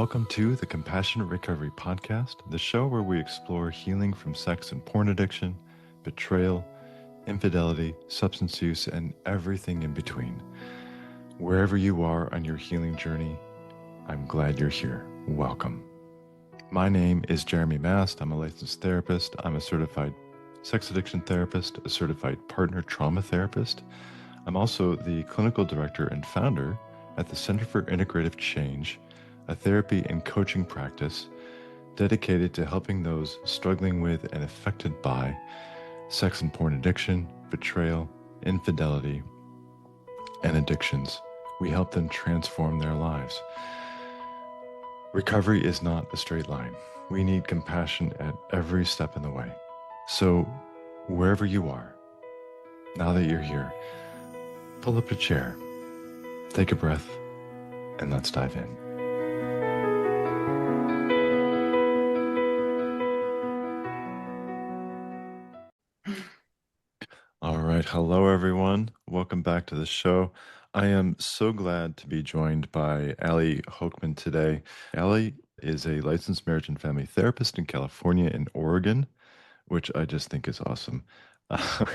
Welcome to the Compassionate Recovery Podcast, the show where we explore healing from sex and porn addiction, betrayal, infidelity, substance use, and everything in between. Wherever you are on your healing journey, I'm glad you're here. Welcome. My name is Jeremy Mast. I'm a licensed therapist. I'm a certified sex addiction therapist, a certified partner trauma therapist. I'm also the clinical director and founder at the Center for Integrative Change, a therapy and coaching practice dedicated to helping those struggling with and affected by sex and porn addiction, betrayal, infidelity, and addictions. We help them transform their lives. Recovery is not a straight line. We need compassion at every step in the way. So, wherever you are, now that you're here, pull up a chair, take a breath, and let's dive in. All right. Hello, everyone. Welcome back to the show. I am so glad to be joined by Allison Hochman today. Allie is a licensed marriage and family therapist in California and Oregon, which I just think is awesome.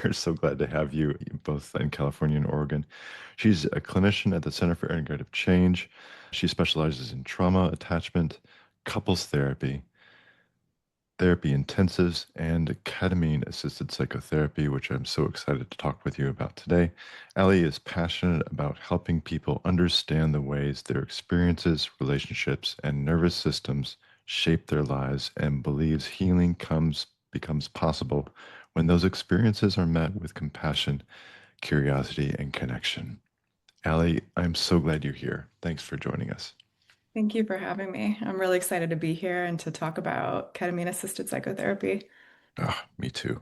We're so glad to have you both in California and Oregon. She's a clinician at the Center for Integrative Change. She specializes in trauma, attachment, couples therapy, therapy intensives, and ketamine-assisted psychotherapy, which I'm so excited to talk with you about today. Allie is passionate about helping people understand the ways their experiences, relationships, and nervous systems shape their lives, and believes healing becomes possible when those experiences are met with compassion, curiosity, and connection. Allie, I'm so glad you're here. Thanks for joining us. Thank you for having me. I'm really excited to be here and to talk about ketamine-assisted psychotherapy. Me too.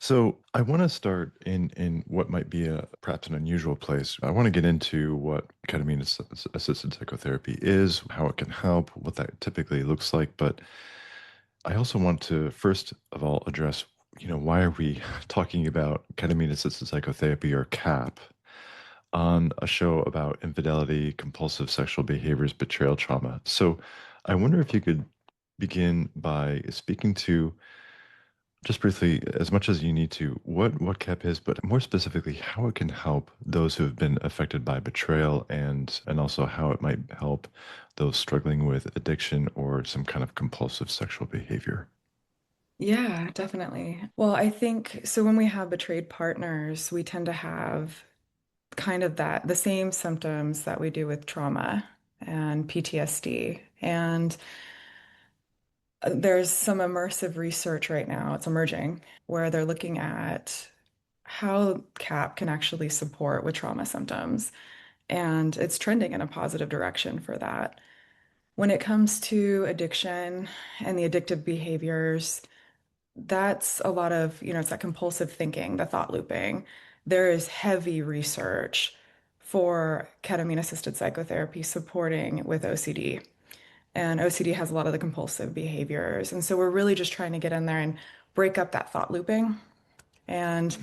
So I want to start in what might be perhaps an unusual place. I want to get into what ketamine-assisted psychotherapy is, how it can help, what that typically looks like. But I also want to first of all address, why are we talking about ketamine-assisted psychotherapy or KAP on a show about infidelity, compulsive sexual behaviors, betrayal, trauma? So I wonder if you could begin by speaking to, just briefly, as much as you need to, what KAP is, but more specifically, how it can help those who have been affected by betrayal, and also how it might help those struggling with addiction or some kind of compulsive sexual behavior. Yeah, definitely. Well, I think so when we have betrayed partners, we tend to have kind of the same symptoms that we do with trauma and PTSD. And there's some immersive research right now, it's emerging, where they're looking at how CAP can actually support with trauma symptoms. And it's trending in a positive direction for that. When it comes to addiction and the addictive behaviors, that's a lot of, it's that compulsive thinking, the thought looping. There is heavy research for ketamine-assisted psychotherapy supporting with OCD. And OCD has a lot of the compulsive behaviors. And so we're really just trying to get in there and break up that thought looping and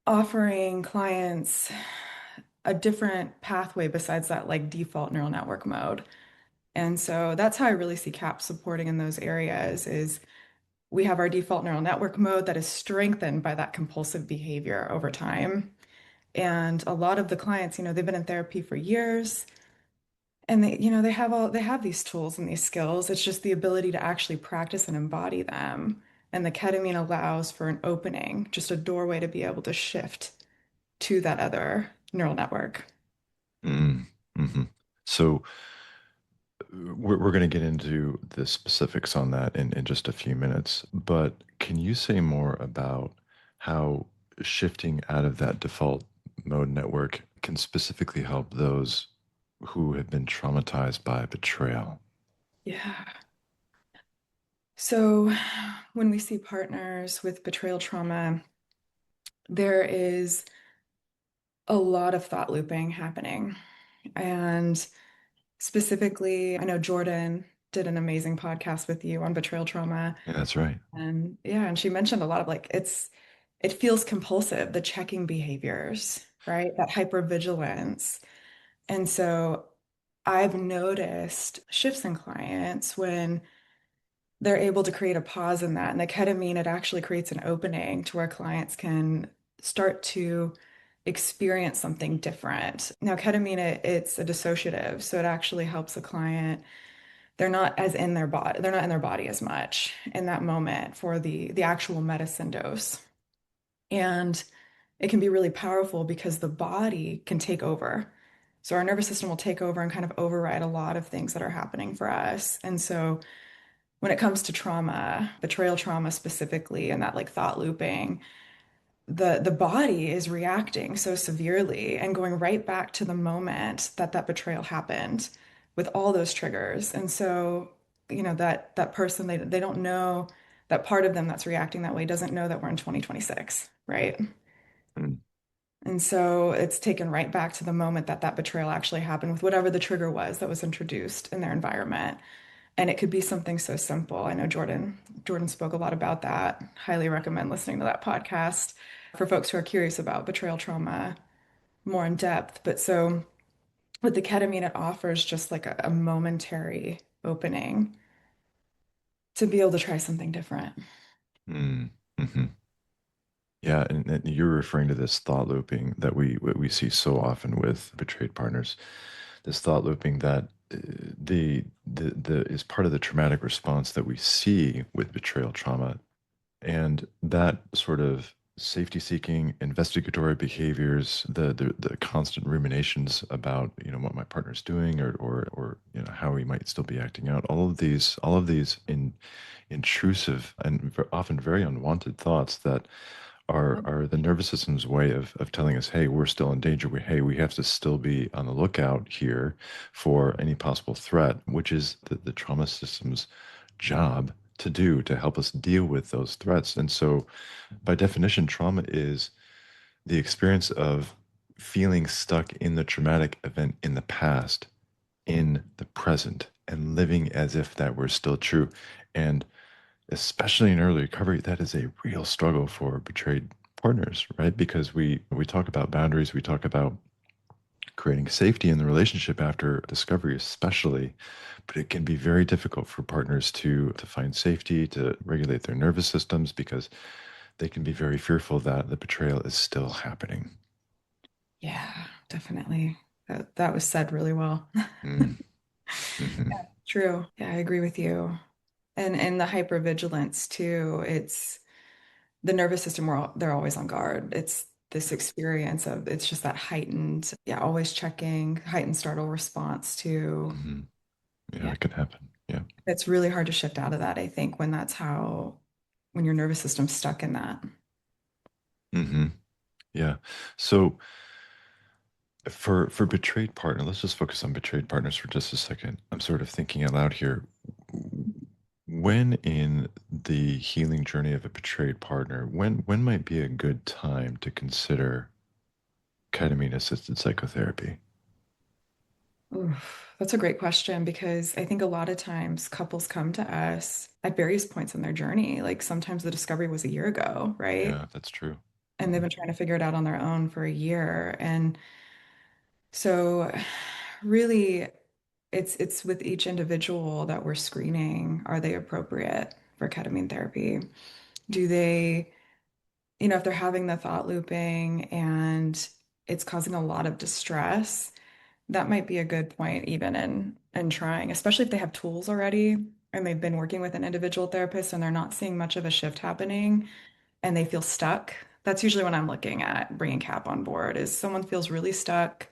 offering clients a different pathway besides that like default neural network mode. And so that's how I really see CAP supporting in those areas is we have our default neural network mode that is strengthened by that compulsive behavior over time. And a lot of the clients, they've been in therapy for years and they have these tools and these skills. It's just the ability to actually practice and embody them. And the ketamine allows for an opening, just a doorway to be able to shift to that other neural network. Mm, hmm So we're going to get into the specifics on that in just a few minutes, but can you say more about how shifting out of that default mode network can specifically help those who have been traumatized by betrayal? Yeah. So when we see partners with betrayal trauma, there is a lot of thought looping happening. And specifically, I know Jordan did an amazing podcast with you on betrayal trauma. Yeah, that's right. And yeah, and she mentioned a lot of like it feels compulsive, the checking behaviors, right? That hypervigilance. And so I've noticed shifts in clients when they're able to create a pause in that. And the ketamine, it actually creates an opening to where clients can start to experience something different. Now, ketamine, it's a dissociative, so it actually helps a client. They're not as in their body, they're not in their body as much in that moment for the actual medicine dose. And it can be really powerful because the body can take over. So our nervous system will take over and kind of override a lot of things that are happening for us. And so when it comes to trauma, betrayal trauma specifically, and that like thought looping, the body is reacting so severely and going right back to the moment that that betrayal happened with all those triggers. And so, that person, they don't know, that part of them that's reacting that way doesn't know that we're in 2026, right? Mm. And so it's taken right back to the moment that that betrayal actually happened with whatever the trigger was that was introduced in their environment. And it could be something so simple. I know Jordan spoke a lot about that. Highly recommend listening to that podcast for folks who are curious about betrayal trauma more in depth. But so with the ketamine, it offers just like a momentary opening to be able to try something different. Mm. Hmm. Yeah, and you're referring to this thought looping that we see so often with betrayed partners. This thought looping that the is part of the traumatic response that we see with betrayal trauma, and that sort of safety-seeking, investigatory behaviors, the constant ruminations about what my partner's doing or how he might still be acting out. All of these intrusive and often very unwanted thoughts that are the nervous system's way of telling us, hey, we're still in danger. Hey, we have to still be on the lookout here for any possible threat, which is the trauma system's job to do to help us deal with those threats. And so, by definition, trauma is the experience of feeling stuck in the traumatic event in the past, in the present, and living as if that were still true. And especially in early recovery, that is a real struggle for betrayed partners, right? Because we talk about boundaries, we talk about creating safety in the relationship after discovery, especially, but it can be very difficult for partners to find safety, to regulate their nervous systems, because they can be very fearful that the betrayal is still happening. Yeah, definitely. That was said really well. Mm, hmm. True. Yeah, I agree with you. And the hypervigilance too. It's the nervous system, they're always on guard. It's this experience of it's just that heightened, yeah, always checking, heightened startle response to, Hmm. Yeah, yeah. it can happen. Yeah. It's really hard to shift out of that, I think, when your nervous system's stuck in that. Hmm. Yeah. So for betrayed partner, let's just focus on betrayed partners for just a second. I'm sort of thinking out loud here. When in the healing journey of a betrayed partner, when might be a good time to consider ketamine assisted psychotherapy? Oof, that's a great question because I think a lot of times couples come to us at various points in their journey. Like sometimes the discovery was a year ago, right? Yeah, that's true. And they've been trying to figure it out on their own for a year. And so really it's with each individual that we're screening, are they appropriate for ketamine therapy? Do they, if they're having the thought looping and it's causing a lot of distress, that might be a good point even in trying, especially if they have tools already and they've been working with an individual therapist and they're not seeing much of a shift happening and they feel stuck. That's usually when I'm looking at bringing CAP on board is someone feels really stuck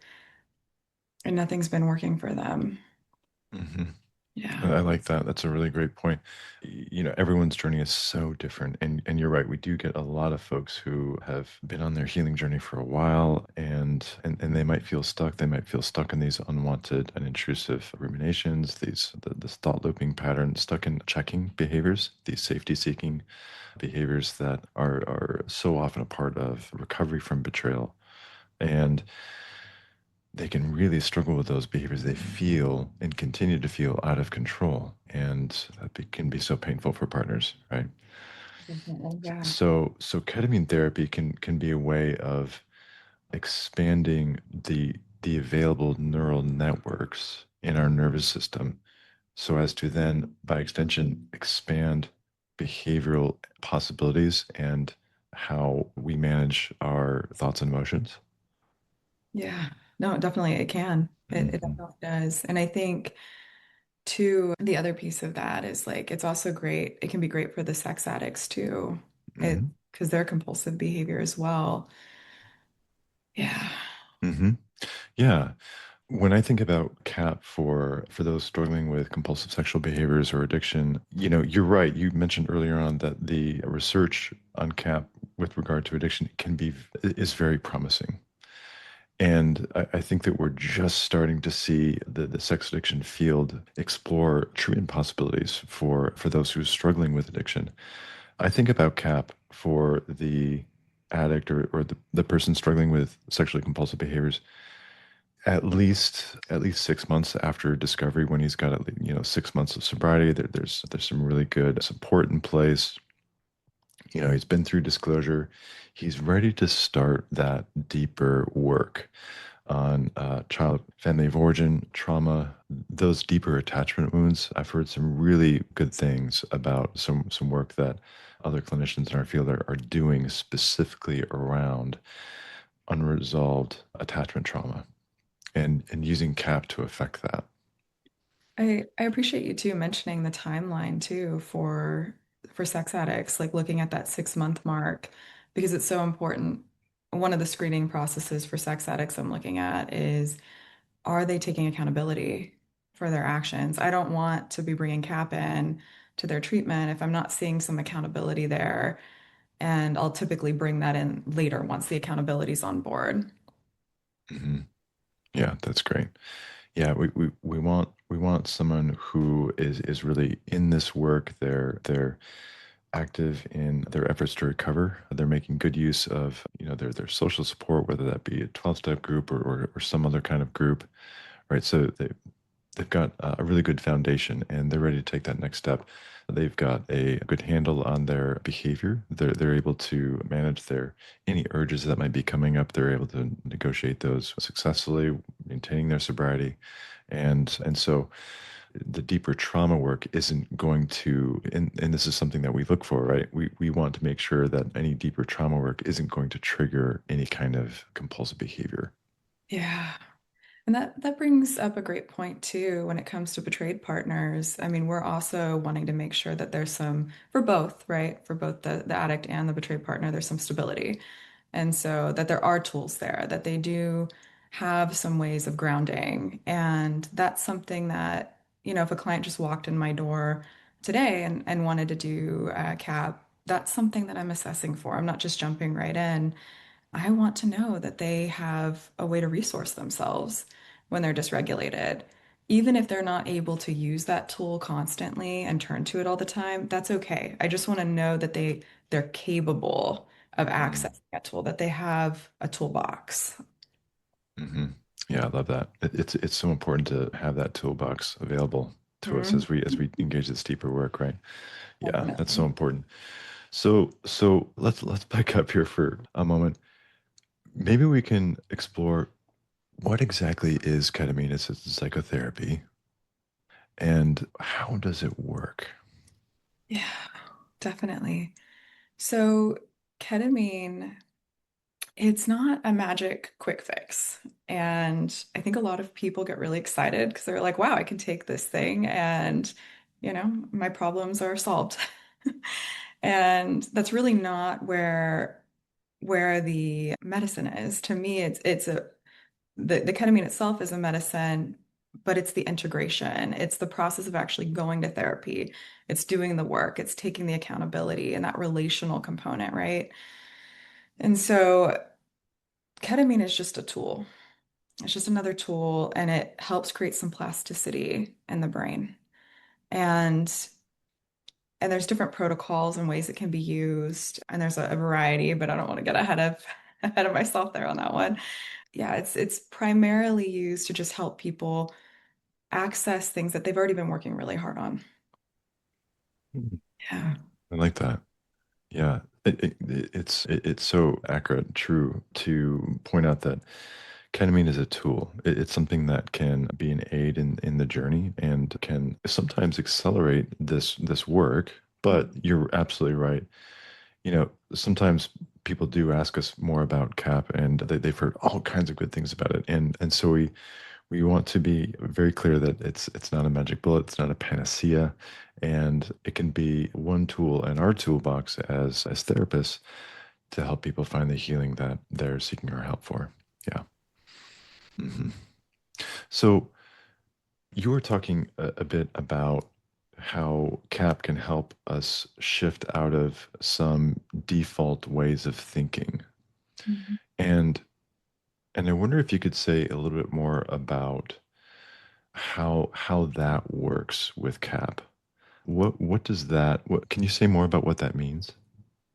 and nothing's been working for them. Hmm. Yeah. I like that. That's a really great point. Everyone's journey is so different, and you're right. We do get a lot of folks who have been on their healing journey for a while, and they might feel stuck. They might feel stuck in these unwanted and intrusive ruminations, this thought looping pattern, stuck in checking behaviors, these safety seeking behaviors that are so often a part of recovery from betrayal, and they can really struggle with those behaviors. They feel and continue to feel out of control, and can be so painful for partners, right? Definitely. Yeah. So ketamine therapy can be a way of expanding the available neural networks in our nervous system so as to then, by extension, expand behavioral possibilities and how we manage our thoughts and emotions. Yeah. No, definitely it can. It Hmm. definitely does. And I think too, the other piece of that is like it's also great. It can be great for the sex addicts too. It Hmm. because they're compulsive behavior as well. Yeah. Hmm. Yeah. When I think about CAP for those struggling with compulsive sexual behaviors or addiction, you're right. You mentioned earlier on that the research on CAP with regard to addiction is very promising. And I think that we're just starting to see the sex addiction field explore treatment possibilities for those who are struggling with addiction. I think about CAP for the addict or the person struggling with sexually compulsive behaviors at least 6 months after discovery, when he's got 6 months of sobriety. There's some really good support in place. He's been through disclosure. He's ready to start that deeper work on child family of origin trauma, those deeper attachment wounds. I've heard some really good things about some work that other clinicians in our field are doing specifically around unresolved attachment trauma and using CAP to affect that. I appreciate you too mentioning the timeline too for sex addicts, like looking at that 6 month mark because it's so important. One of the screening processes for sex addicts I'm looking at is are they taking accountability for their actions? I don't want to be bringing CAP in to their treatment if I'm not seeing some accountability there. And I'll typically bring that in later once the accountability is on board. Hmm. Yeah, that's great. Yeah, we want someone who is really in this work. They're active in their efforts to recover. They're making good use of their social support, whether that be a 12-step group or some other kind of group, right? So they've got a really good foundation and they're ready to take that next step. They've got a good handle on their behavior. They're able to manage their any urges that might be coming up. They're able to negotiate those successfully, maintaining their sobriety. And so the deeper trauma work isn't going to, and this is something that we look for, right? We want to make sure that any deeper trauma work isn't going to trigger any kind of compulsive behavior. Yeah. And that brings up a great point too when it comes to betrayed partners. I mean, we're also wanting to make sure that there's some for both, right? For both the addict and the betrayed partner, there's some stability. And so that there are tools there, that they do have some ways of grounding. And that's something that, if a client just walked in my door today and wanted to do a CAP, that's something that I'm assessing for. I'm not just jumping right in. I want to know that they have a way to resource themselves when they're dysregulated. Even if they're not able to use that tool constantly and turn to it all the time, that's okay. I just want to know that they're capable of Mm-hmm. accessing that tool, that they have a toolbox. Hmm. Yeah, I love that. It's so important to have that toolbox available to us Mhm. as we engage this deeper work, right? Yeah, that's so Definitely. important. So let's back up here for a moment. Maybe we can explore what exactly is ketamine-assisted psychotherapy and how does it work? Yeah, definitely. So ketamine, it's not a magic quick fix. And I think a lot of people get really excited because they're like, wow, I can take this thing and, my problems are solved. And that's really not where the medicine is. To me, the ketamine itself is a medicine, but it's the integration. It's the process of actually going to therapy. It's doing the work, it's taking the accountability and that relational component, right? And so ketamine is just a tool. It's just another tool and it helps create some plasticity in the brain. And and there's different protocols and ways it can be used. And there's a variety, but I don't want to get ahead of myself there on that one. Yeah, it's primarily used to just help people access things that they've already been working really hard on. Mhm. Yeah. I like that. Yeah, it's so accurate, true to point out that Ketamine is a tool. It's something that can be an aid in the journey and can sometimes accelerate this work. But you're absolutely right. Sometimes people do ask us more about CAP, and they've heard all kinds of good things about it. And so we want to be very clear that it's not a magic bullet, it's not a panacea, and it can be one tool in our toolbox as therapists to help people find the healing that they're seeking our help for. Yeah. hmm So you were talking a bit about how CAP can help us shift out of some default ways of thinking. Mhm. And and I wonder if you could say a little bit more about how that works with CAP. What does that what can you say more about what that means?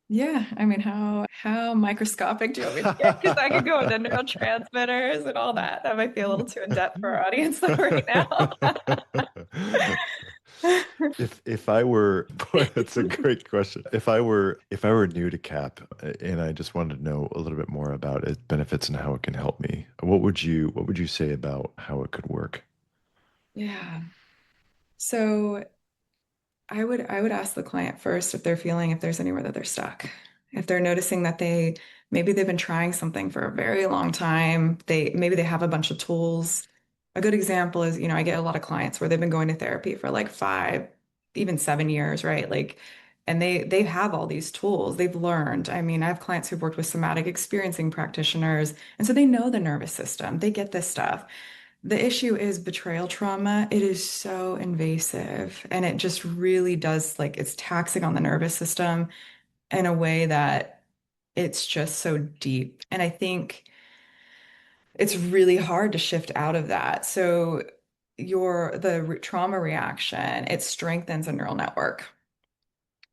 Yeah, I mean, how microscopic do you want me to get? Because I could go into neurotransmitters and all that. That might be a little too in depth for our audience though right now. If I were boy, that's a great question. If I were new to CAP and I just wanted to know a little bit more about its benefits and how it can help me, what would you say about how it could work? Yeah. So I would ask the client first if they're feeling if there's anywhere that they're stuck. If they're noticing that maybe they've been trying something for a very long time, maybe they have a bunch of tools. A good example is, I get a lot of clients where they've been going to therapy for like 5, even 7 years, right? Like, and they have all these tools. They've learned. I mean, I have clients who've worked with somatic experiencing practitioners, and so they know the nervous system. They get this stuff. The issue is betrayal trauma. It is so invasive and it just really does like it's taxing on the nervous system in a way that it's just so deep. And I think it's really hard to shift out of that. So trauma reaction, it strengthens a neural network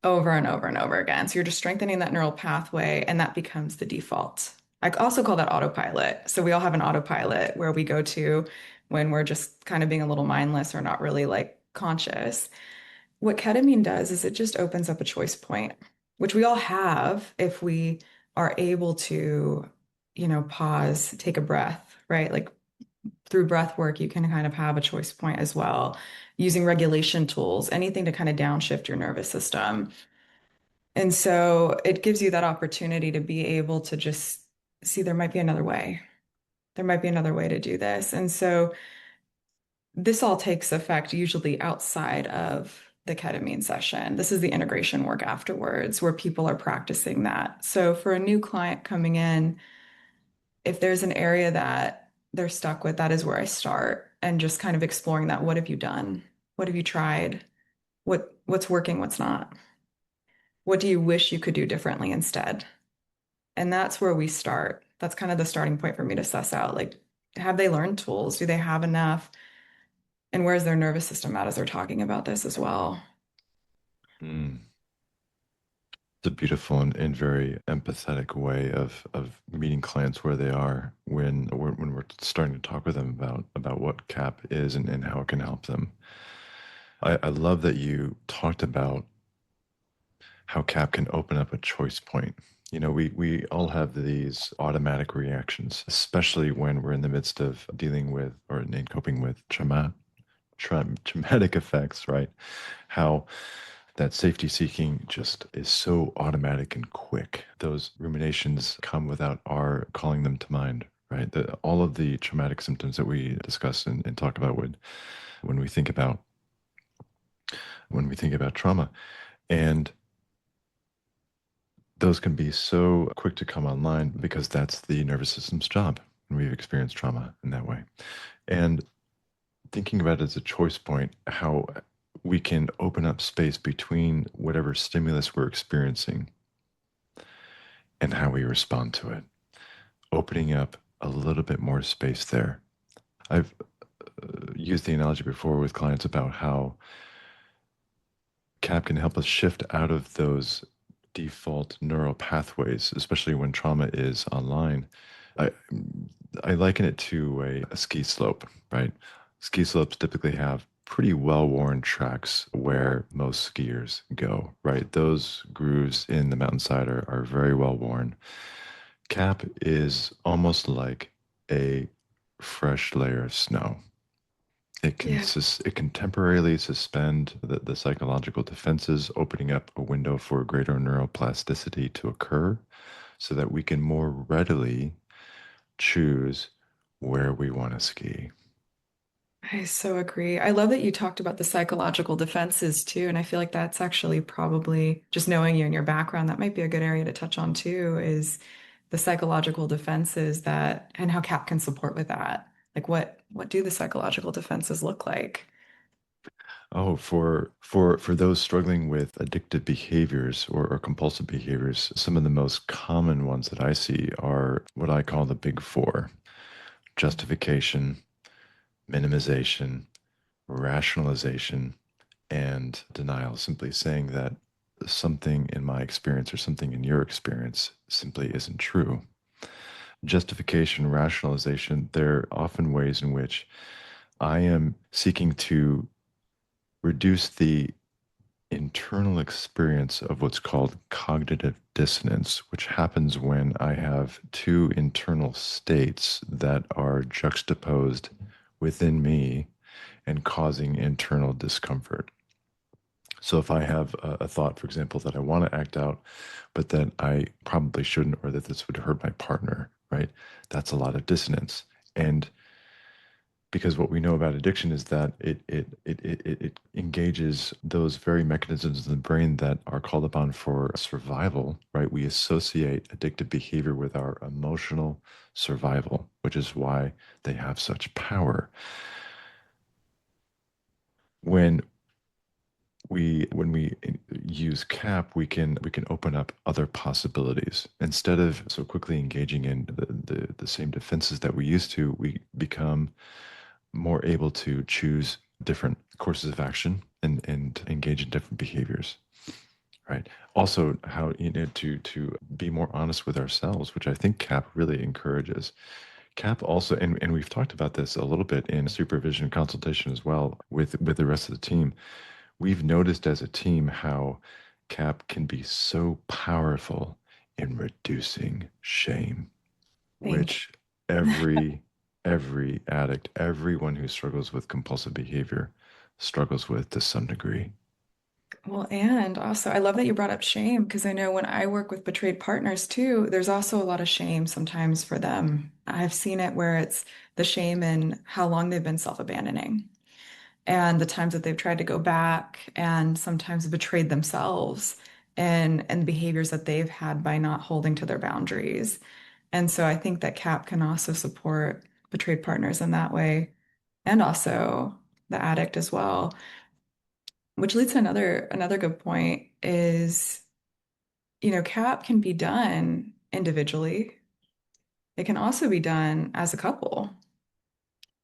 over and over and over again. So you're just strengthening that neural pathway, and that becomes the default. I also call that autopilot. So we all have an autopilot where we go to when we're just kind of being a little mindless or not really like conscious. What ketamine does is it just opens up a choice point, which we all have if we are able to, pause, take a breath, right? Like through breath work, you can kind of have a choice point as well, using regulation tools, anything to kind of downshift your nervous system. And so it gives you that opportunity to be able to just see there might be another way. There might be another way to do this. And so this all takes effect usually outside of the ketamine session. This is the integration work afterwards where people are practicing that. So for a new client coming in, if there's an area that they're stuck with, that is where I start and just kind of exploring that. What have you done? What have you tried? What's working, what's not? What do you wish you could do differently instead? And that's where we start. That's kind of the starting point for me to suss out like, have they learned tools? Do they have enough? And where's their nervous system at as they're talking about this as well? Mm. It's a beautiful and very empathetic way of meeting clients where they are when we're starting to talk with them about what CAP is and how it can help them. I love that you talked about how CAP can open up a choice point. We all have these automatic reactions, especially when we're in the midst of dealing with or in coping with traumatic effects, right? How that safety seeking just is so automatic and quick. Those ruminations come without our calling them to mind, right? All of the traumatic symptoms that we discuss and talk about when we think about when we think about trauma. And those can be so quick to come online because that's the nervous system's job. And we've experienced trauma in that way. And thinking about it as a choice point, how we can open up space between whatever stimulus we're experiencing and how we respond to it, opening up a little bit more space there. I've used the analogy before with clients about how CAP can help us shift out of those default neural pathways, especially when trauma is online. I, I liken it to a ski slope, right? Ski slopes typically have pretty well-worn tracks where most skiers go, right? Those grooves in the mountainside are very well worn. CAP is almost like a fresh layer of snow. Yeah. It can temporarily suspend the psychological defenses, opening up a window for greater neuroplasticity to occur so that we can more readily choose where we want to ski. I so agree. I love that you talked about the psychological defenses too. And I feel like that's actually probably just knowing you and your background, that might be a good area to touch on too, is the psychological defenses that and how CAP can support with that. Like what do the psychological defenses look like? Oh, for those struggling with addictive behaviors or compulsive behaviors, some of the most common ones that I see are what I call the big four: justification, minimization, rationalization, and denial. Simply saying that something in my experience or something in your experience simply isn't true. Justification, rationalization, they're often ways in which I am seeking to reduce the internal experience of what's called cognitive dissonance, which happens when I have two internal states that are juxtaposed within me and causing internal discomfort. So if I have a thought, for example, that I want to act out, but that I probably shouldn't, or that this would hurt my partner, right? That's a lot of dissonance. And because what we know about addiction is that it engages those very mechanisms in the brain that are called upon for survival, right? We associate addictive behavior with our emotional survival, which is why they have such power. When when we use CAP, we can open up other possibilities. Instead of so quickly engaging in the same defenses that we used to, we become more able to choose different courses of action and engage in different behaviors, right? Also, how to be more honest with ourselves, which I think CAP really encourages. CAP also, and we've talked about this a little bit in supervision and consultation as well with the rest of the team. We've noticed as a team how CAP can be so powerful in reducing shame, Thank which every addict, everyone who struggles with compulsive behavior struggles with to some degree. Well, and also, I love that you brought up shame because I know when I work with betrayed partners too, there's also a lot of shame sometimes for them. I've seen it where it's the shame in how long they've been self-abandoning and the times that they've tried to go back and sometimes betrayed themselves and behaviors that they've had by not holding to their boundaries. And so I think that CAP can also support betrayed partners in that way and also the addict as well. Which leads to another good point is, CAP can be done individually. It can also be done as a couple.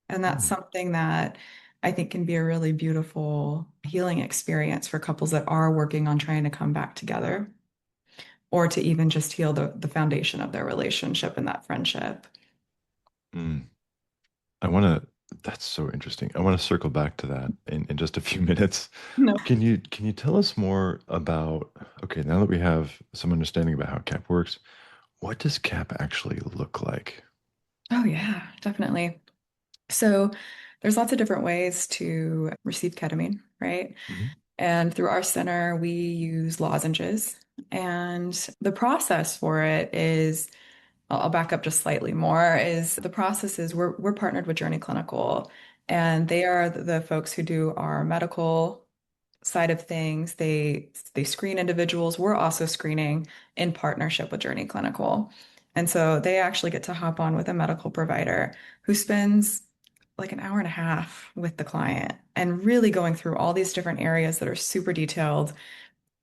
And that's Hmm. something that I think can be a really beautiful healing experience for couples that are working on trying to come back together or to even just heal the foundation of their relationship and that friendship. Mm. I want to, that's so interesting. I want to circle back to that in just a few minutes. No. Can you tell us more about, okay, now that we have some understanding about how CAP works, what does CAP actually look like? Oh, yeah, definitely. So there's lots of different ways to receive ketamine, right? Mhm. And through our center, we use lozenges. And the process for it is, I'll back up just slightly more, is the process is we're partnered with Journey Clinical, and they are the folks who do our medical side of things. They screen individuals. We're also screening in partnership with Journey Clinical. And so they actually get to hop on with a medical provider who spends like an hour and a half with the client and really going through all these different areas that are super detailed.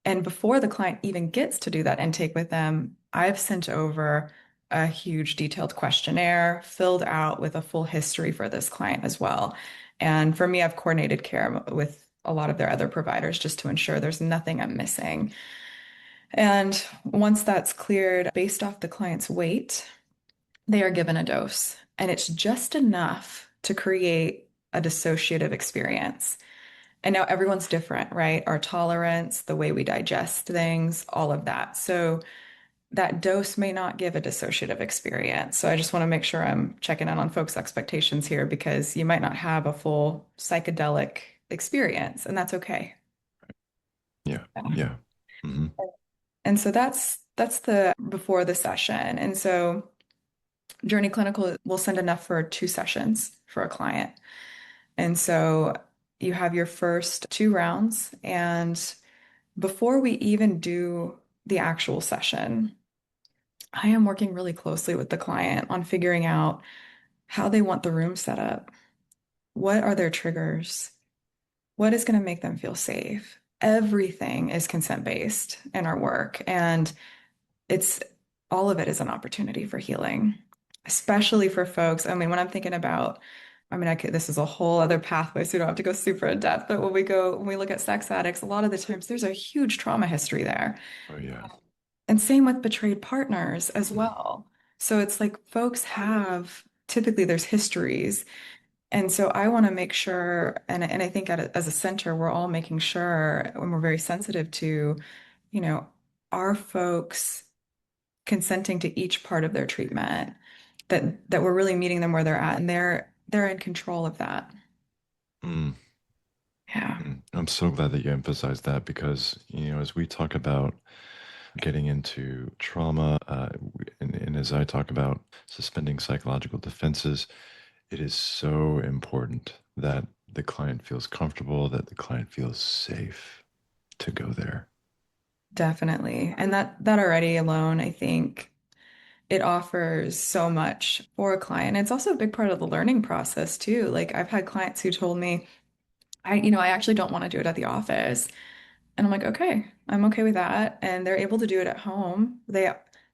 And before the client even gets to do that intake with them, I've sent over a huge detailed questionnaire filled out with a full history for this client as well. And for me, I've coordinated care with a lot of their other providers just to ensure there's nothing I'm missing. And once that's cleared, based off the client's weight, they are given a dose. And it's just enough to create a dissociative experience. And now everyone's different, right? Our tolerance, the way we digest things, all of that. So that dose may not give a dissociative experience. So I just want to make sure I'm checking in on folks' expectations here because you might not have a full psychedelic experience, and that's okay. Yeah. Yeah. Yeah. Hmm. And so that's the before the session. And so Journey Clinical will send enough for 2 sessions for a client. And so you have your first 2 rounds, and before we even do the actual session, I am working really closely with the client on figuring out how they want the room set up. What are their triggers? What is going to make them feel safe? Everything is consent-based in our work, and it's all of it is an opportunity for healing, especially for folks. I mean, when I'm thinking about, I mean, this is a whole other pathway, so we don't have to go super in depth. But when we look at sex addicts, a lot of the times there's a huge trauma history there. Oh, yeah. And same with betrayed partners as Mm. well. So it's like folks have typically there's histories. And so I want to make sure, and I think as a center, we're all making sure, and we're very sensitive to, you know, are folks consenting to each part of their treatment, that we're really meeting them where they're at, and they're in control of that. Mm. Yeah, Mm. I'm so glad that you emphasized that because, as we talk about getting into trauma, and as I talk about suspending psychological defenses, it is so important that the client feels comfortable, that the client feels safe to go there. definitely. And that already alone, I think it offers so much for a client. It's also a big part of the learning process too. Like I've had clients who told me, I actually don't want to do it at the office. And I'm like, okay, I'm okay with that. And they're able to do it at home.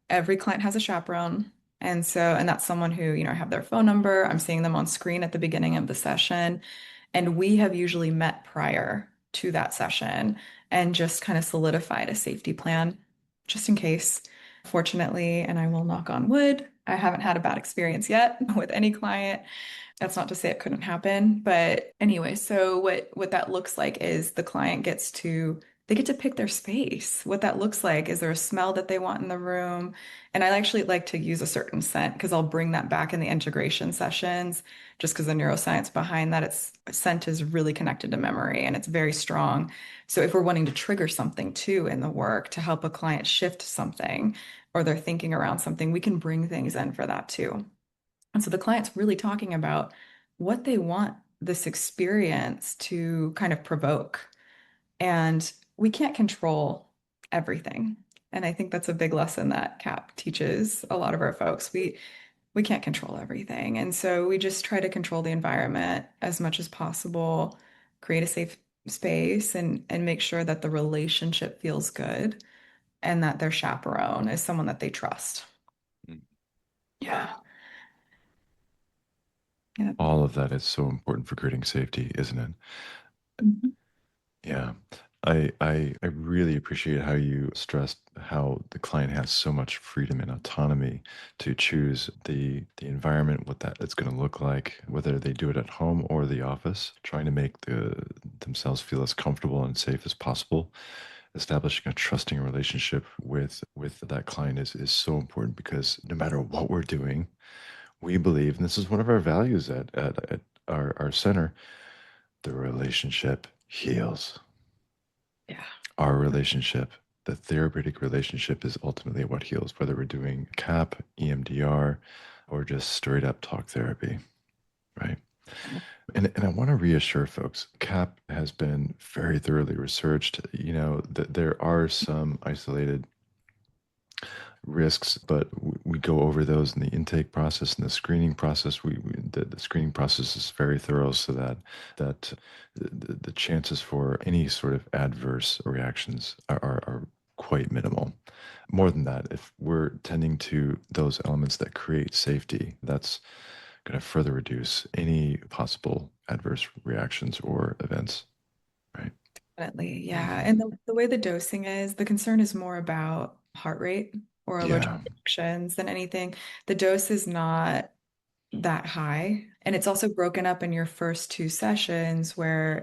Every client has a chaperone. And that's someone who, I have their phone number. I'm seeing them on screen at the beginning of the session. And we have usually met prior to that session and just kind of solidified a safety plan just in case. Fortunately, and I will knock on wood, I haven't had a bad experience yet with any client. That's not to say it couldn't happen, but anyway, so what that looks like is the client they get to pick their space. What that looks like is there a smell that they want in the room? And I actually like to use a certain scent because I'll bring that back in the integration sessions just because the neuroscience behind that it's scent is really connected to memory and it's very strong. So if we're wanting to trigger something too in the work to help a client shift something or they're thinking around something, we can bring things in for that too. And so the client's really talking about what they want this experience to kind of provoke. And we can't control everything. And I think that's a big lesson that CAP teaches a lot of our folks. We can't control everything. And so we just try to control the environment as much as possible, create a safe space and make sure that the relationship feels good and that their chaperone is someone that they trust. Mm. Yeah. Yeah. All of that is so important for creating safety, isn't it? Mhm. Yeah. I really appreciate how you stressed how the client has so much freedom and autonomy to choose the environment, what that it's going to look like, whether they do it at home or the office, trying to make themselves feel as comfortable and safe as possible. Establishing a trusting relationship with that client is so important because no matter what we're doing, we believe, and this is one of our values at our center, the relationship heals. Yeah. Our relationship, the therapeutic relationship, is ultimately what heals, whether we're doing CAP, EMDR, or just straight up talk therapy, right? And I want to reassure folks, CAP has been very thoroughly researched. That there are some isolated risks, but we go over those in the intake process and the screening process. The screening process is very thorough, so that the chances for any sort of adverse reactions are quite minimal. More than that, if we're tending to those elements that create safety, that's going to further reduce any possible adverse reactions or events, right? Definitely, yeah. Hmm. And the way the dosing is, the concern is more about heart rate or allergic Yeah. reactions than anything. The dose is not that high. And it's also broken up in your first 2 sessions where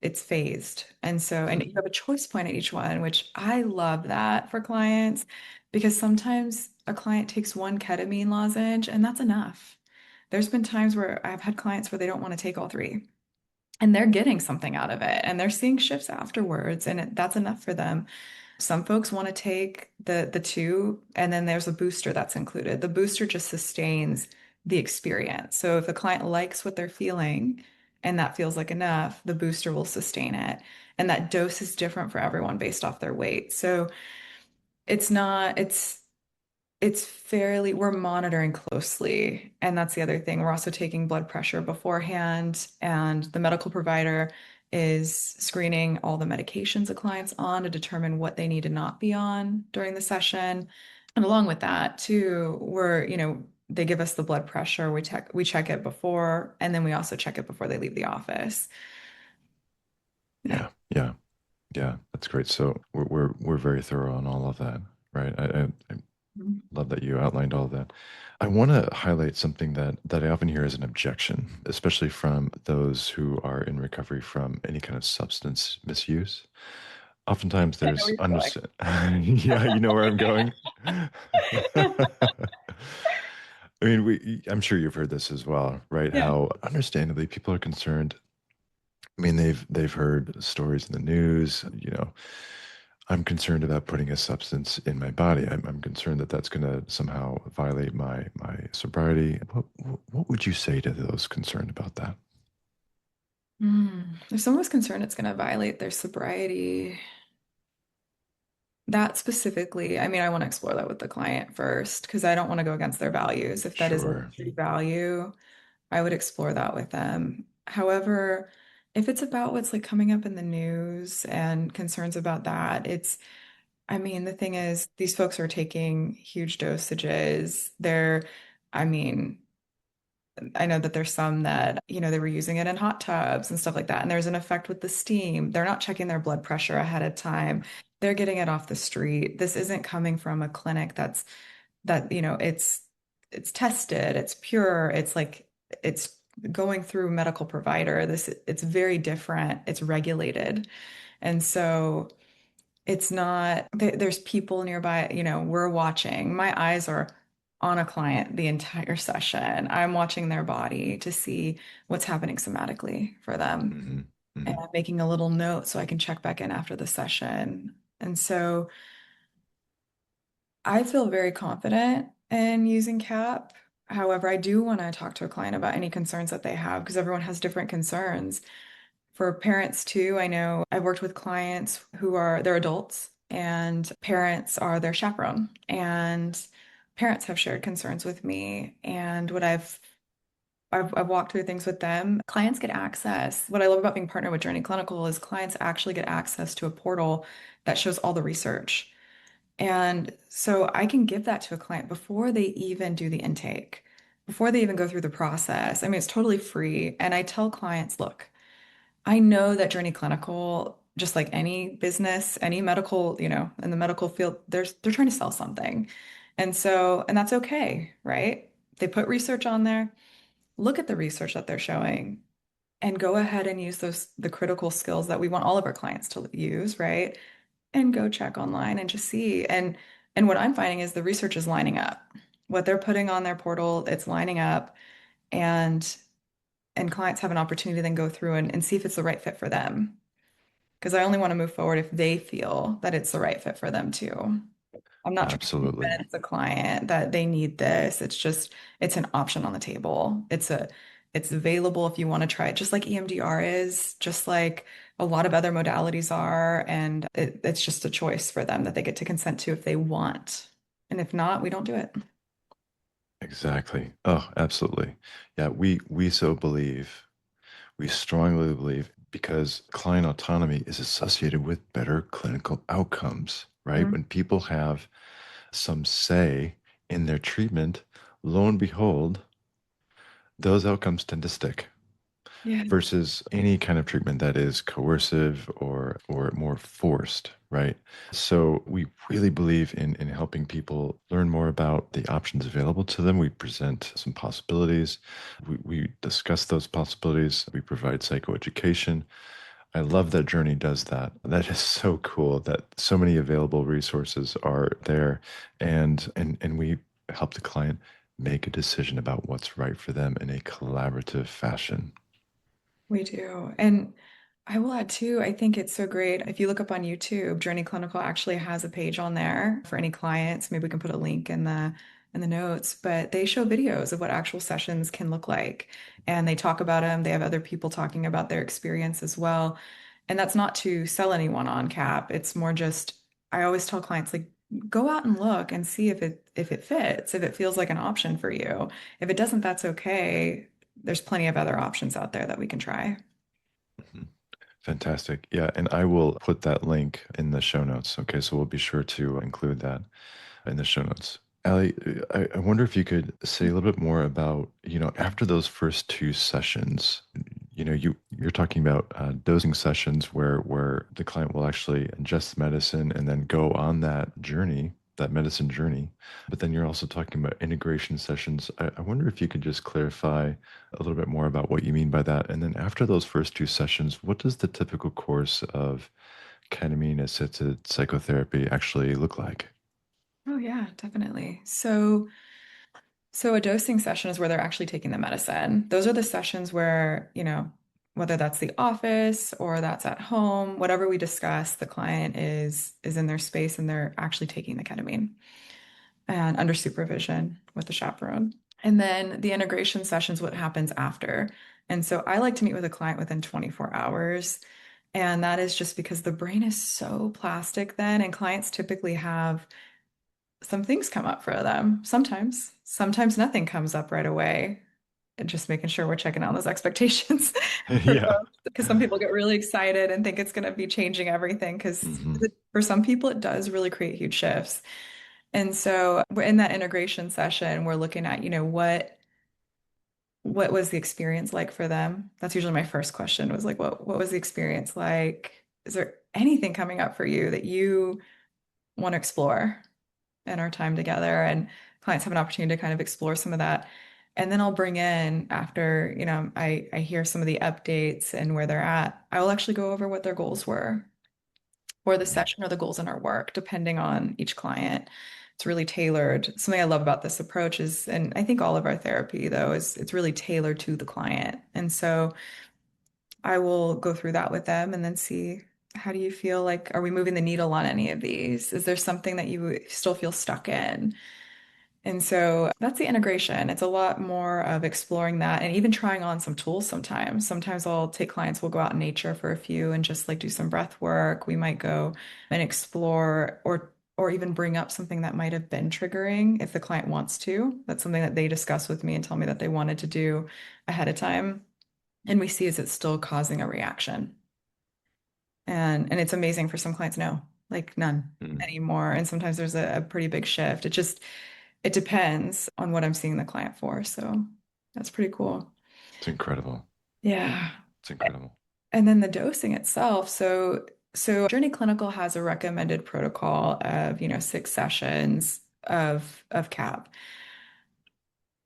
it's phased. And so, and you have a choice point at each one, which I love that for clients because sometimes a client takes one ketamine lozenge and that's enough. There's been times where I've had clients where they don't want to take all three and they're getting something out of it and they're seeing shifts afterwards and that's enough for them. Some folks want to take the two, and then there's a booster that's included. The booster just sustains the experience. So if the client likes what they're feeling and that feels like enough, the booster will sustain it. And that dose is different for everyone based off their weight. So it's not, it's fairly, we're monitoring closely. And that's the other thing. We're also taking blood pressure beforehand, and the medical provider is screening all the medications a client's on to determine what they need to not be on during the session. And along with that, too, they give us the blood pressure. We check it before, and then we also check it before they leave the office. Yeah. Yeah, yeah, yeah. That's great. So we're very thorough on all of that, right? I love that you outlined all of that. I want to highlight something that I often hear as an objection, especially from those who are in recovery from any kind of substance misuse. Oftentimes I know where there's you're going. yeah, you know where I'm going. I mean, I'm sure you've heard this as well, right? Yeah. How understandably people are concerned. I mean, they've heard stories in the news, I'm concerned about putting a substance in my body. I'm concerned that that's going to somehow violate my sobriety. What would you say to those concerned about that? If someone's concerned it's going to violate their sobriety, that specifically, I mean, I want to explore that with the client first because I don't want to go against their values. If that is a Sure. true value, I would explore that with them. However, if it's about what's like coming up in the news and concerns about that, I mean, the thing is, these folks are taking huge dosages. I mean, I know that there's some that, they were using it in hot tubs and stuff like that. And there's an effect with the steam. They're not checking their blood pressure ahead of time. They're getting it off the street. This isn't coming from a clinic it's tested, it's pure, it's going through medical provider. It's very different. It's regulated. And so it's not, there's people nearby, we're watching. My eyes are on a client the entire session. I'm watching their body to see what's happening somatically for them. Hmm. And Hmm. I'm making a little note so I can check back in after the session. And so I feel very confident in using CAP. However, I do want to talk to a client about any concerns that they have because everyone has different concerns. For parents too, I know I've worked with clients they're adults and parents are their chaperone. And parents have shared concerns with me. And I've walked through things with them. Clients get access. What I love about being partnered with Journey Clinical is clients actually get access to a portal that shows all the research. And so I can give that to a client before they even do the intake, before they even go through the process. I mean, it's totally free. And I tell clients, look, I know that Journey Clinical, just like any business, any medical, in the medical field, they're trying to sell something. And that's okay, right? They put research on there. Look at the research that they're showing and go ahead and use the critical skills that we want all of our clients to use, right? And go check online and just see. And what I'm finding is the research is lining up. What they're putting on their portal, it's lining up. And clients have an opportunity to then go through and see if it's the right fit for them. Because I only want to move forward if they feel that it's the right fit for them too. I'm not trying to Absolutely. convince a client that they need this. It's an option on the table. It's available if you want to try it, just like EMDR is, just like a lot of other modalities are, and it's just a choice for them that they get to consent to if they want. And if not, we don't do it. Exactly. Oh, absolutely. Yeah, we so believe, we strongly believe because client autonomy is associated with better clinical outcomes, right? Mhm. When people have some say in their treatment, lo and behold, those outcomes tend to stick Yeah. versus any kind of treatment that is coercive or more forced, right? So we really believe in helping people learn more about the options available to them. We present some possibilities. We discuss those possibilities. We provide psychoeducation. I love that Journey does that. That is so cool that so many available resources are there, and we help the client make a decision about what's right for them in a collaborative fashion. We do. And I will add too, I think it's so great. If you look up on YouTube, Journey Clinical actually has a page on there for any clients. Maybe we can put a link in the notes, but they show videos of what actual sessions can look like. And they talk about them. They have other people talking about their experience as well. And that's not to sell anyone on CAP. It's more just I always tell clients like go out and look and see if it fits, if it feels like an option for you. If it doesn't, that's okay. There's plenty of other options out there that we can try. Mhm. Fantastic. Yeah, and I will put that link in the show notes. Okay, so we'll be sure to include that in the show notes. Allie, I wonder if you could say a little bit more about, after those first two sessions, you're talking about dosing sessions where the client will actually ingest medicine and then go on that journey, that medicine journey. But then you're also talking about integration sessions. I wonder if you could just clarify a little bit more about what you mean by that. And then after those first two sessions, what does the typical course of ketamine-assisted psychotherapy actually look like? Oh yeah, definitely. So a dosing session is where they're actually taking the medicine. Those are the sessions where, whether that's the office or that's at home, whatever we discuss, the client is in their space and they're actually taking the ketamine and under supervision with the chaperone. And then the integration session is what happens after. And so I like to meet with a client within 24 hours. And that is just because the brain is so plastic then, and clients typically have some things come up for them. Sometimes nothing comes up right away. And just making sure we're checking on those expectations for Yeah. folks. Because some people get really excited and think it's going to be changing everything. Because Hmm. for some people, it does really create huge shifts. And so we're in that integration session, we're looking at, what was the experience like for them? That's usually my first question was like, what was the experience like? Is there anything coming up for you that you want to explore in our time together? And clients have an opportunity to kind of explore some of that. And then I'll bring in after, I hear some of the updates and where they're at, I will actually go over what their goals were or the session or the goals in our work, depending on each client. It's really tailored. Something I love about this approach is, and I think all of our therapy though, is it's really tailored to the client. And so I will go through that with them and then see how do you feel like, are we moving the needle on any of these? Is there something that you still feel stuck in? And so that's the integration. It's a lot more of exploring that and even trying on some tools sometimes. Sometimes I'll take clients, we'll go out in nature for a few and just like do some breath work. We might go and explore or even bring up something that might have been triggering if the client wants to. That's something that they discuss with me and tell me that they wanted to do ahead of time. And we see is it still causing a reaction? And it's amazing for some clients, no, like none Mm. anymore. And sometimes there's a pretty big shift. It depends on what I'm seeing the client for. So that's pretty cool. It's incredible. Yeah. It's incredible. And then the dosing itself. So Journey Clinical has a recommended protocol of, 6 sessions of CAP.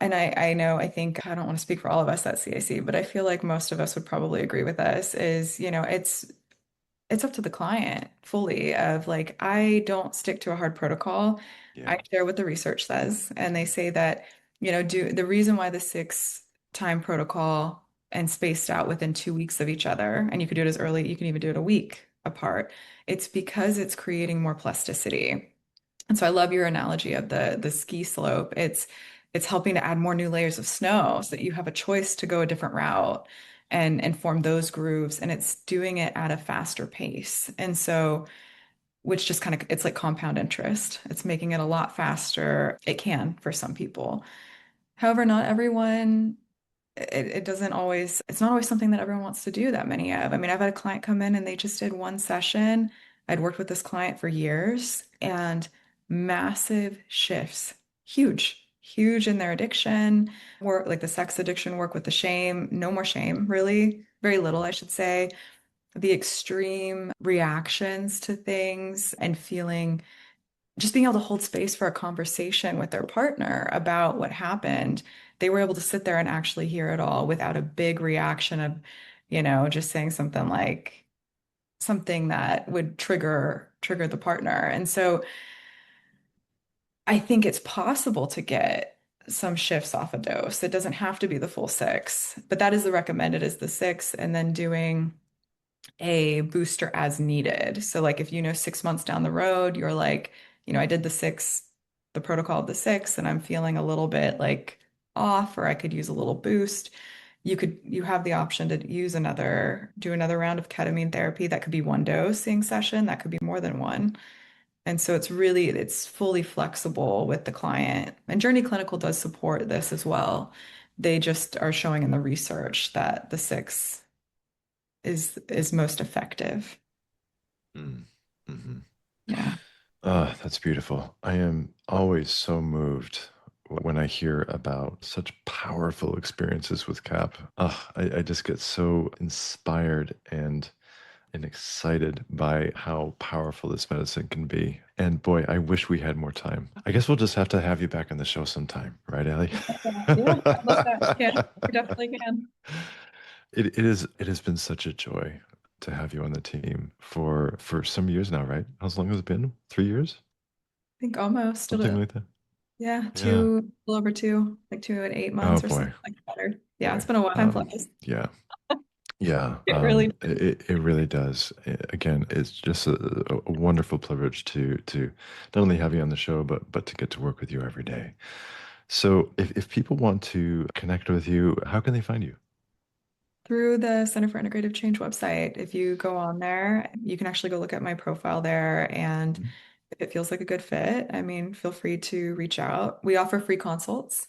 And I know, I think, I don't want to speak for all of us at CAC, but I feel like most of us would probably agree with us is, it's up to the client fully of like, I don't stick to a hard protocol. I Yeah. share what the research says. And they say that, do the reason why the 6 time protocol and spaced out within 2 weeks of each other, and you could do it as early, you can even do it a week apart. It's because it's creating more plasticity. And so I love your analogy of the ski slope. It's helping to add more new layers of snow so that you have a choice to go a different route and form those grooves. And it's doing it at a faster pace. And so, which just kind of it's like compound interest. It's making it a lot faster. It can for some people. However, not everyone it doesn't always, it's not always something that everyone wants to do that many of. I mean, I've had a client come in and they just did one session. I'd worked with this client for years and massive shifts, huge in their addiction, work like the sex addiction, work with the shame, no more shame, really, very little, I should say. The extreme reactions to things and feeling just being able to hold space for a conversation with their partner about what happened, they were able to sit there and actually hear it all without a big reaction of, just saying something like, something that would trigger the partner. And so I think it's possible to get some shifts off a dose. It doesn't have to be the full six, but that is the recommended is the six, and then doing a booster as needed. So like if 6 months down the road, you're like, I did the protocol of the six, and I'm feeling a little bit like off, or I could use a little boost. You have the option to do another round of ketamine therapy. That could be one dosing session, that could be more than one. And so it's fully flexible with the client. And Journey Clinical does support this as well. They just are showing in the research that the six is most effective. Mm. Mhm. Yeah. Ah, that's beautiful. I am always so moved when I hear about such powerful experiences with CAP. Ah, I just get so inspired and excited by how powerful this medicine can be. And boy, I wish we had more time. I guess we'll just have to have you back on the show sometime, right, Allie? Yeah, I'd love that. Yeah, we definitely can. It has been such a joy to have you on the team for some years now, right? How long has it been? 3 years? I think almost Something like that. yeah, Yeah. a little over two, like 2 and 8 months Oh or boy, something like that. Yeah, it's boy. been a while. Time flies. Yeah. Yeah, It really it really does. Again, it's just a wonderful privilege to not only have you on the show, but to get to work with you every day. So, if people want to connect with you, how can they find you? through the Center for Integrative Change website. If you go on there, you can actually go look at my profile there. And Mhm. if it feels like a good fit, I mean, feel free to reach out. We offer free consults,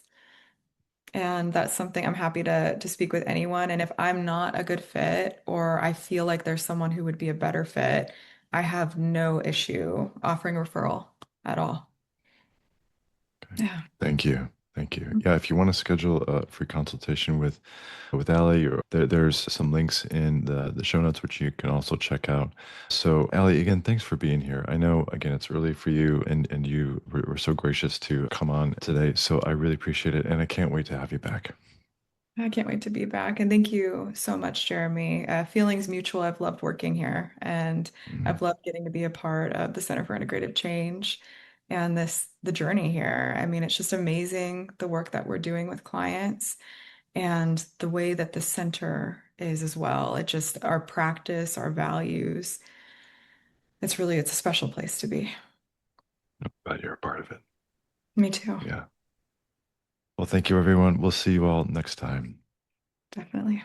and that's something I'm happy to speak with anyone. And if I'm not a good fit, or I feel like there's someone who would be a better fit, I have no issue offering referral at all. Okay. Yeah. Thank you. Thank you. Yeah, if you want to schedule a free consultation with Allie, or there's some links in the show notes which you can also check out. So, Allie, again, thanks for being here. I know again it's early for you, and you were so gracious to come on today. So I really appreciate it, and I can't wait to have you back. I can't wait to be back. And thank you so much, Jeremy. Feelings mutual. I've loved working here, and I've Mhm. loved getting to be a part of the Center for Integrative Change and the journey here. I mean, it's just amazing the work that we're doing with clients and the way that the center is as well. It just our practice, our values. It's a special place to be. Glad you're a part of it. Me too. Yeah. Well, thank you, everyone. We'll see you all next time. Definitely.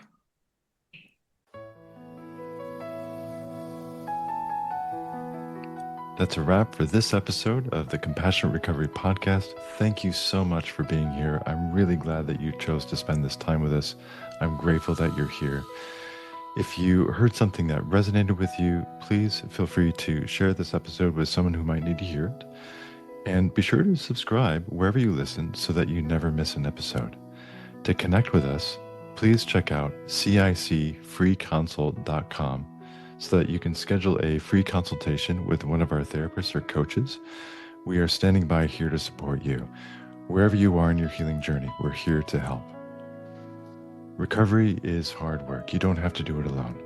That's a wrap for this episode of the Compassionate Recovery Podcast. Thank you so much for being here. I'm really glad that you chose to spend this time with us. I'm grateful that you're here. If you heard something that resonated with you, please feel free to share this episode with someone who might need to hear it. And be sure to subscribe wherever you listen so that you never miss an episode. To connect with us, please check out cicfreeconsult.com so that you can schedule a free consultation with one of our therapists or coaches. We are standing by here to support you. Wherever you are in your healing journey, we're here to help. Recovery is hard work. You don't have to do it alone.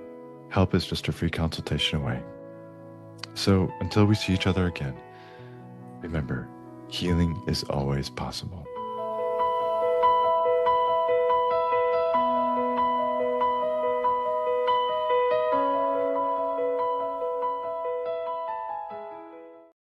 Help is just a free consultation away. So until we see each other again, remember, healing is always possible.